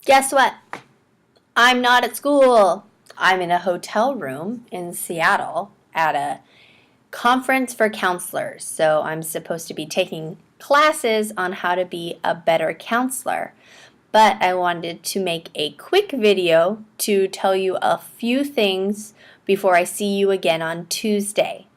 Guess what? I'm not at school. I'm in a hotel room in Seattle at a conference for counselors. So I'm supposed to be taking classes on how to be a better counselor. But I wanted to make a quick video to tell you a few things before I see you again on Tuesday.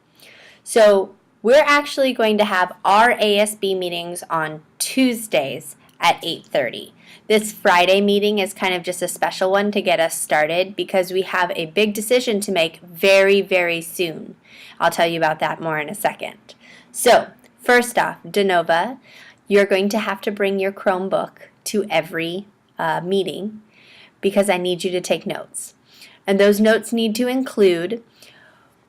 So we're actually going to have our ASB meetings on Tuesdays at 8:30. This Friday meeting is kind of just a special one to get us started because we have a big decision to make very, very soon. I'll tell you about that more in a second. So, first off, DeNova, you're going to have to bring your Chromebook to every meeting because I need you to take notes. And those notes need to include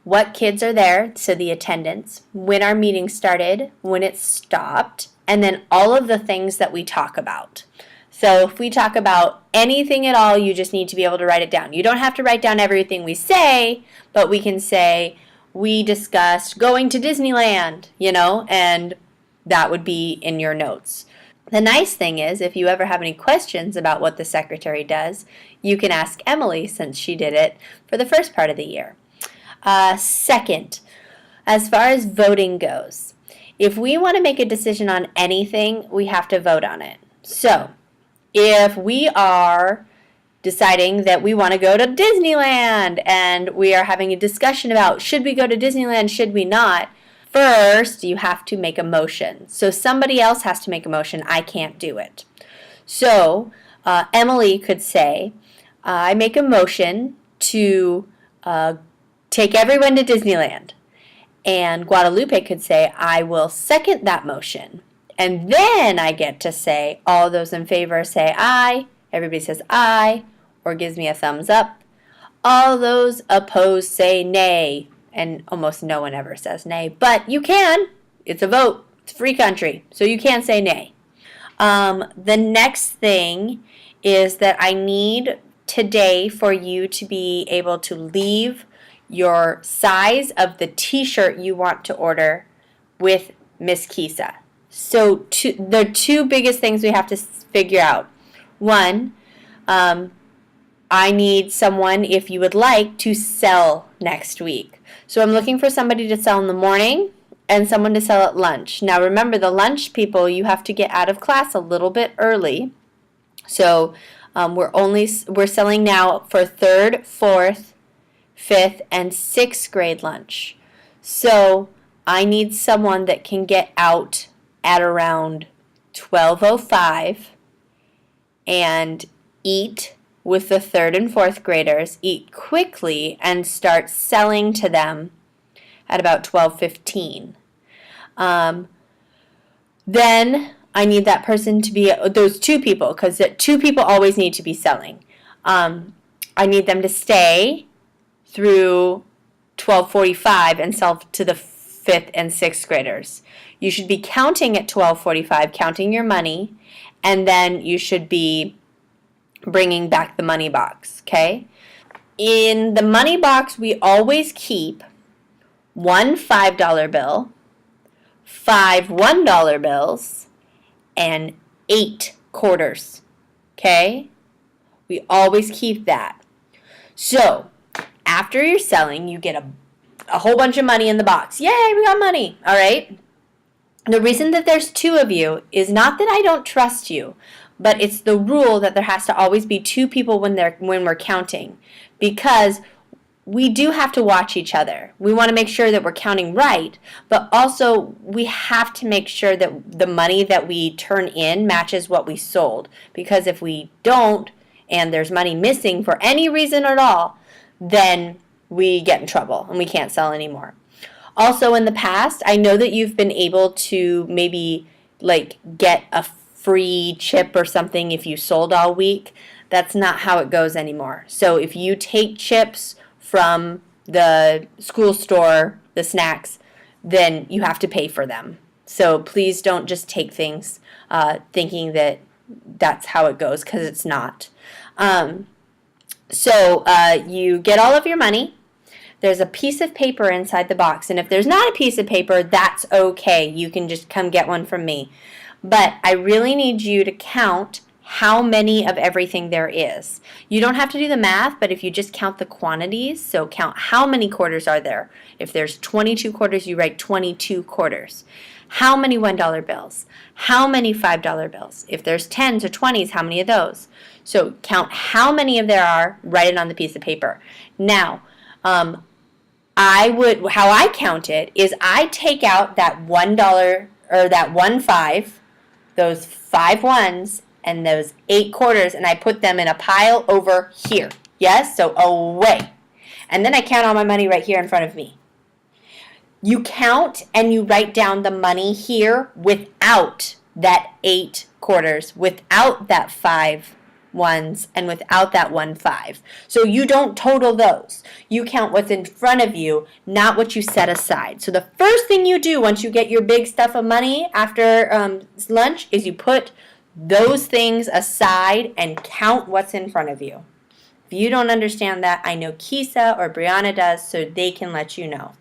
what kids are there, so the attendance, when our meeting started, when it stopped, and then all of the things that we talk about. So if we talk about anything at all, you just need to be able to write it down. You don't have to write down everything we say, but we can say, we discussed going to Disneyland, and that would be in your notes. The nice thing is, if you ever have any questions about what the secretary does, you can ask Emily since she did it for the first part of the year. Second, as far as voting goes, if we want to make a decision on anything, we have to vote on it. So, if we are deciding that we want to go to Disneyland and we are having a discussion about should we go to Disneyland, should we not, first you have to make a motion. So somebody else has to make a motion. I can't do it. So Emily could say, I make a motion to take everyone to Disneyland. And Guadalupe could say, I will second that motion. And then I get to say, all those in favor say aye. Everybody says aye or gives me a thumbs up. All those opposed say nay. And almost no one ever says nay. But you can. It's a vote. It's a free country. So you can say nay. The next thing is that I need today for you to be able to leave your size of the t-shirt you want to order with Miss Kisa. So the two biggest things we have to figure out. One, I need someone, if you would like, to sell next week. So I'm looking for somebody to sell in the morning and someone to sell at lunch. Now remember, the lunch people, you have to get out of class a little bit early. So we're selling now for 3rd, 4th, 5th, and 6th grade lunch. So I need someone that can get out at around 12:05 and eat with the 3rd and 4th graders, eat quickly, and start selling to them at about 12:15. Then I need that person to be, those two people, because two people always need to be selling. I need them to stay through 12:45 and sell to the 5th and 6th graders. You should be counting at 12:45, counting your money, and then you should be bringing back the money box, okay? In the money box, we always keep 1 $5 bill, 5 $1 bills, and 8 quarters, okay? We always keep that. So, after you're selling, you get a whole bunch of money in the box. Yay, we got money, all right? The reason that there's 2 of you is not that I don't trust you, but it's the rule that there has to always be 2 people when we're counting, because we do have to watch each other. We want to make sure that we're counting right, but also we have to make sure that the money that we turn in matches what we sold, because if we don't and there's money missing for any reason at all, then we get in trouble and we can't sell anymore. Also, in the past, I know that you've been able to maybe get a free chip or something if you sold all week. That's not how it goes anymore. So if you take chips from the school store, the snacks, then you have to pay for them. So please don't just take things thinking that that's how it goes, because it's not. So you get all of your money. There's a piece of paper inside the box, and if there's not a piece of paper, that's okay. You can just come get one from me. But I really need you to count how many of everything there is. You don't have to do the math, but if you just count the quantities, so count how many quarters are there. If there's 22 quarters, you write 22 quarters. How many $1 bills? How many $5 bills? If there's 10s or 20s, how many of those? So count how many of there are, write it on the piece of paper. Now, how I count it is I take out that $1 or that 1 5, those 5 ones, and those 8 quarters, and I put them in a pile over here. Yes, so away. And then I count all my money right here in front of me. You count and you write down the money here without that 8 quarters, without that 5 ones, and without that 1 5. So you don't total those. You count what's in front of you, not what you set aside. So the first thing you do once you get your big stuff of money after lunch is you put those things aside and count what's in front of you. If you don't understand that, I know Kisa or Brianna does, so they can let you know.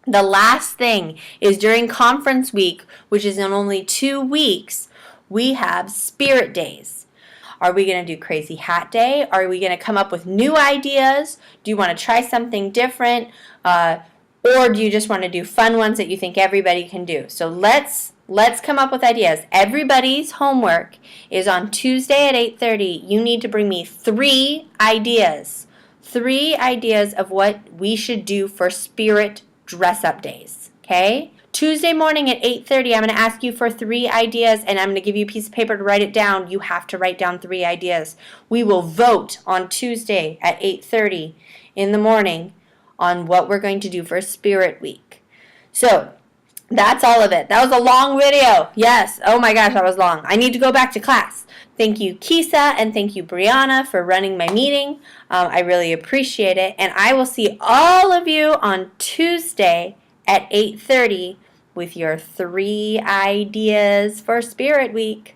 The last thing is during conference week, which is in only 2 weeks, we have spirit days. Are we going to do crazy hat day? Are we going to come up with new ideas? Do you want to try something different? Or do you just want to do fun ones that you think everybody can do? So let's come up with ideas. Everybody's homework is on Tuesday at 8:30. You need to bring me 3 ideas. 3 ideas of what we should do for spirit dress-up days. Okay? Tuesday morning at 8:30, I'm going to ask you for 3 ideas, and I'm going to give you a piece of paper to write it down. You have to write down 3 ideas. We will vote on Tuesday at 8:30 in the morning on what we're going to do for Spirit Week. So, that's all of it. That was a long video. Yes. Oh my gosh, that was long. I need to go back to class. Thank you, Kisa, and thank you, Brianna, for running my meeting. I really appreciate it. And I will see all of you on Tuesday at 8:30 with your 3 ideas for Spirit Week.